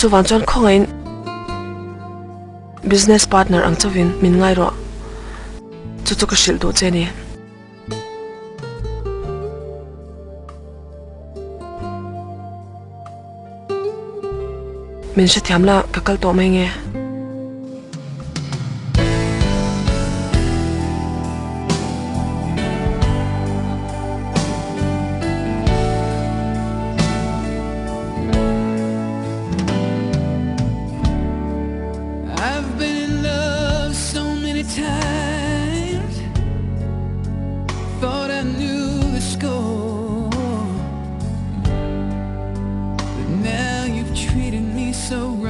chuwan chuan khongain business partner ang chawin min ngai ro chu ka shil do che ni min sha thiamla kakal to mai nge times thought I knew the score, but now you've treated me so